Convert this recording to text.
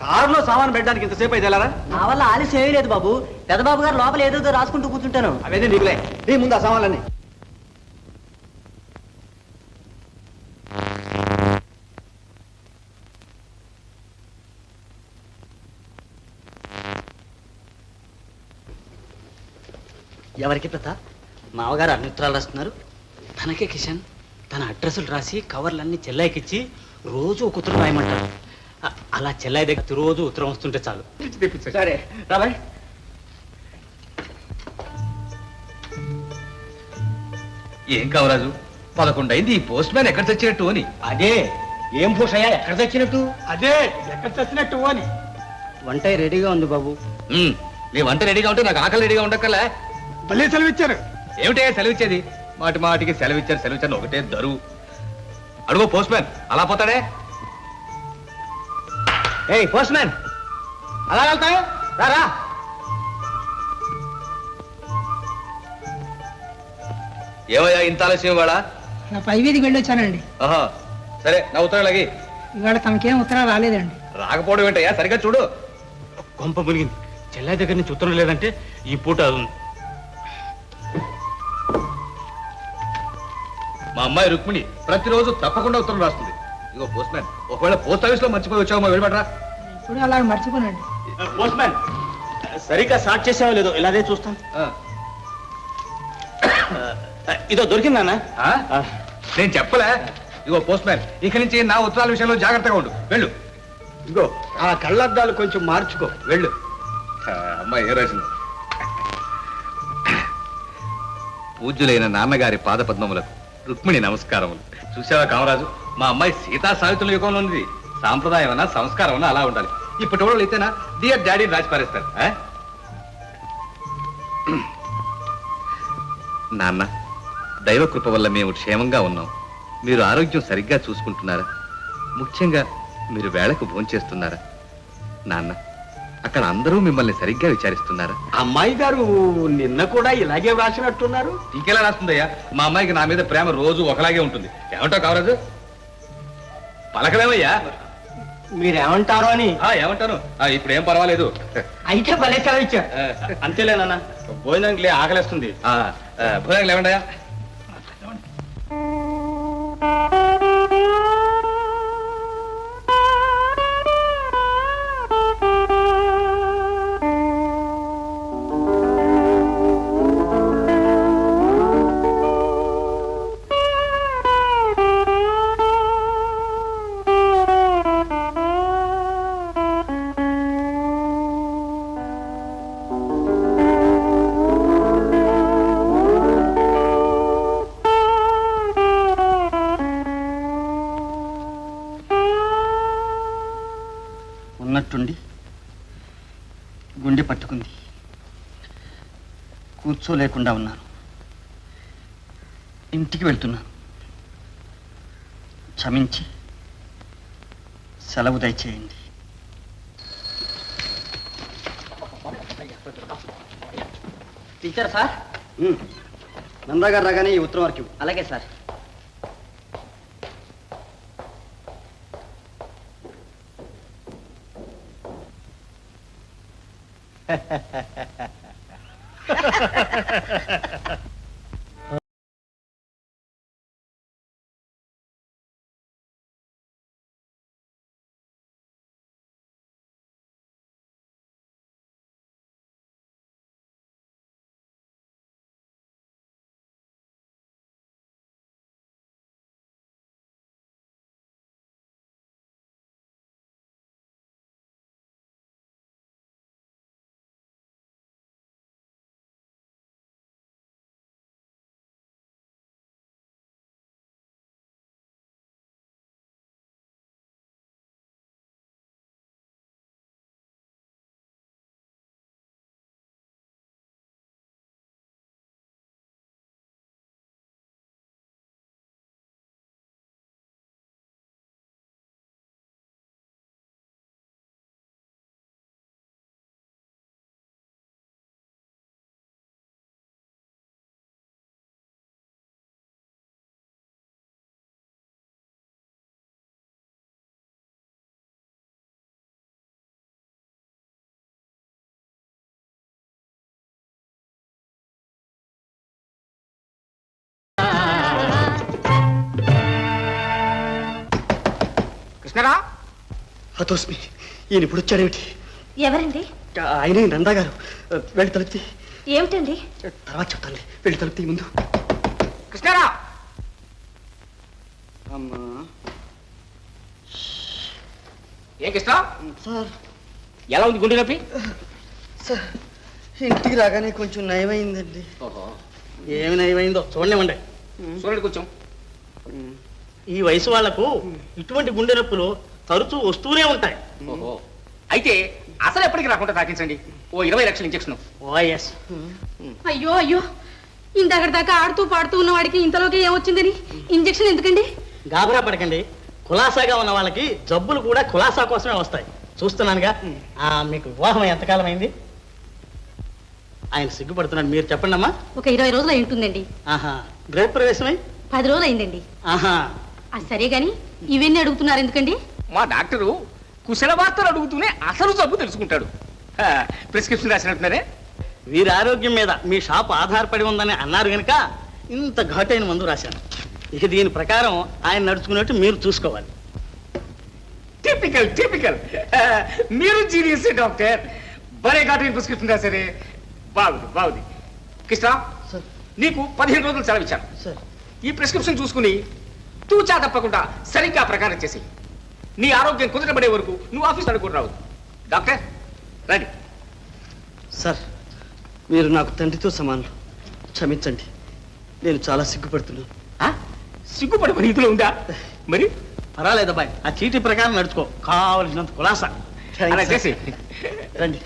కారులో సామాను పెట్టడానికి ఇంతసేపు అయితే వెళ్ళారా? నా వల్ల ఆలస్యం ఏమీ లేదు బాబు. పెద్దబాబు గారు లోపల ఏదో రాసుకుంటూ కూర్చుంటాను. అవన్నీ నీకులే. నీ ముందు ఆ సామాన్లన్నీ. ఎవరికి ప్రతాప్? మామగారు అన్ని ఉత్తరాలు రాస్తున్నారు. తనకే కిషన్ తన అడ్రస్సులు రాసి కవర్లన్నీ చెల్లాయికిచ్చి రోజు ఒక ఉత్తరం రాయమంటారు. అలా చెల్లాయి దగ్గర రోజు ఉత్తరం వస్తుంటే చాలు. సరే రాబాయ్. ఏం కావరాజు 11 అయింది. ఈ పోస్ట్ మ్యాన్ ఎక్కడ తెచ్చినట్టు అని. అదే ఏం భూషయ్య ఎక్కడ తెచ్చినట్టు? అదే ఎక్కడ చచ్చినట్టు అని. వంట రెడీగా ఉంది బాబు. నీ వంట రెడీగా ఉంటే నాకు ఆకలి రెడీగా ఉండక్కర్లే. మళ్ళీ సెలవు ఇచ్చారు. ఏమిటే సెలవిచ్చేది? మాటి మాటికి సెలవిచ్చారు ఒకటే దరువు. అడుగు పోస్ట్ మ్యాన్ అలా పోతాడే. ఏయ్ పోస్ట్ మ్యాన్, అలా వెళ్తావు రా. ఏమయ్యా ఇంత ఆలస్యం వాడా? నా పై వీధికి వెళ్ళొచ్చానండి. ఆహా సరే, నా ఉత్తరం లాగి. ఇవాళ తమకేం ఉత్తరాలు రాలేదండి. రాకపోవడం ఏంటయ్యా? సరిగ్గా చూడు. కొంప మునిగింది. చెల్లాయి దగ్గర నుంచి ఉత్తరం లేదంటే ఈ పూట మా అమ్మాయి రుక్మిణి ప్రతిరోజు తప్పకుండా ఉత్తరం రాస్తుంది. ఇగో పోస్ట్ మ్యాన్, ఒకవేళ పోస్ట్ ఆఫీస్ లో మర్చిపోయి వచ్చావు మా వెళ్ళబడరా. ఇప్పుడు అలా మర్చిపోనండి. పోస్ట్ మ్యాన్ సరిగ్గా స్టార్ట్ చేసావో లేదో ఇలాగే చూస్తాను. ఇదో దొరికిందన్నా? నేను చెప్పలే. ఇగో పోస్ట్ మ్యాన్, ఇక నుంచి నా ఉత్తరాల విషయంలో జాగ్రత్తగా ఉండు. వెళ్ళు. ఇగో ఆ కళ్ళద్దాలు కొంచెం మార్చుకో. వెళ్ళు. అమ్మాయి ఏ రాసింది? పూజ్యులైన నాన్నగారి పాదపద్మములకు రుక్మిణి నమస్కారములు. చూసావా కామరాజు, మా అమ్మాయి సీతా సావిత్రుల యుగంలో ఉంది. సాంప్రదాయం అన్నా సంస్కారం అన్నా అలా ఉండాలి. ఇప్పటి వాళ్ళు అయితేనా డియర్ డాడీ రాసి పారేస్తారు. నాన్న, దైవ కృప వల్ల మేము క్షేమంగా ఉన్నాం. మీరు ఆరోగ్యం సరిగ్గా చూసుకుంటున్నారా? ముఖ్యంగా మీరు వేళకు భోంచేస్తున్నారా? నాన్న, అక్కడ అందరూ మిమ్మల్ని సరిగ్గా విచారిస్తున్నారా? అమ్మాయి గారు నిన్న కూడా ఇలాగే వ్రాసినట్టున్నారు. ఇంకెలా రాస్తుందయ్యా? మా అమ్మాయికి నా మీద ప్రేమ రోజు ఒకలాగే ఉంటుంది. ఏమంటావు కావరాజు? పలకలేమయ్యా. మీరేమంటారో అని. ఏమంటాను? ఇప్పుడు ఏం పర్వాలేదు. అయితే భలే సెలవు ఇచ్చారు. అంతేలేనన్నా, భోజనానికి ఆకలేస్తుంది. భోజనం లేవండయా. ఉన్నట్టుండి గుండె పట్టుకుంది. కూర్చోలేకుండా ఉన్నాను. ఇంటికి వెళ్తున్నాను. క్షమించి సెలవు దయచేయండి. Teacher sir. నందాగారు రాగానే ఈ ఉత్తరం వరకు. అలాగే సార్. కృష్ణరా హతోస్మి ఈయన ఇప్పుడు వచ్చాడేమిటి? ఎవరండి? ఆయనే నందా గారు. వెళ్ళి తలుపుతి. ఏమిటండి? తర్వాత చెప్తాను. వెళ్ళి తలుపుతి ముందు. కృష్ణరా అమ్మా ఏ కృష్ణ సార్, ఎలా ఉంది గుండె నొప్పి? సార్ ఇంటికి రాగానే కొంచెం నయమైందండి. ఓహో ఏమి నయమైందో చూడనివ్వండి. చూడండి కొంచెం. ఈ వయసు వాళ్లకు ఇటువంటి గుండె నొప్పులు తరచూ వస్తూనే ఉంటాయి. ఓహో అయితే అసలు ఎప్పటికి రాకుండా తాకించండి. ఓ 20 లక్షల ఇంజక్షన్. ఓఎస్. అయ్యో అయ్యో, ఇంతకటి దాకా ఆడుతూ పాడుతూ ఉన్న వాడికి ఇంతలోకి ఏమొచ్చిందని ఇంజెక్షన్ ఎందుకండి? గాబరా పడకండి. కులాసాగా ఉన్న వాళ్ళకి జబ్బులు కూడా కులాసా కోసమే వస్తాయి. చూస్తున్నానుగా. మీకు వివాహం ఎంతకాలం అయింది? ఆయన సిగ్గుపడుతున్నాడు. మీరు చెప్పండి అమ్మా. ఒక 20 రోజులు అయి ఉంటుందండి. ఆహా. గృహ ప్రవేశమై 10 రోజులు అయిందండి. ఆహా. అది సరే గాని ఇవన్నీ అడుగుతున్నారు ఎందుకండి? మా డాక్టరు కుశల వార్తలు అడుగుతూనే అసలు జబ్బు తెలుసుకుంటాడు. ప్రిస్క్రిప్షన్ రాసినట్టున్నారే. వీరి ఆరోగ్యం మీద మీ షాప్ ఆధారపడి ఉందని అన్నారు కనుక ఇంత ఘాటైన మందు రాశాను. ఇక దీని ప్రకారం ఆయన నడుచుకున్నట్టు మీరు చూసుకోవాలి. Typical typical. మీరు జీనియస్ డాక్టర్. భలే ఘాటైన ప్రిస్క్రిప్షన్ రాశారే. బాగుంది బాగుంది. కృష్ణ సార్. నీకు 15 రోజులు సెలవు ఇచ్చాను. సార్ ఈ ప్రిస్క్రిప్షన్ చూసుకుని తూచా తప్పకుండా సరిగ్గా ప్రకారం చేసి నీ ఆరోగ్యం కుదరబడే వరకు నువ్వు ఆఫీస్ కూడా రావు. డాక్టర్ రండి. సార్, మీరు నాకు తండ్రితో సమానం. క్షమించండి, నేను చాలా సిగ్గుపడుతున్నాను. సిగ్గుపడే రీతిలో ఉందా మరి? పర్వాలేదు అబ్బాయి. ఆ చీటీ ప్రకారం నడుచుకో. కావలసినంత కులాసా. అలా చేసి రండి.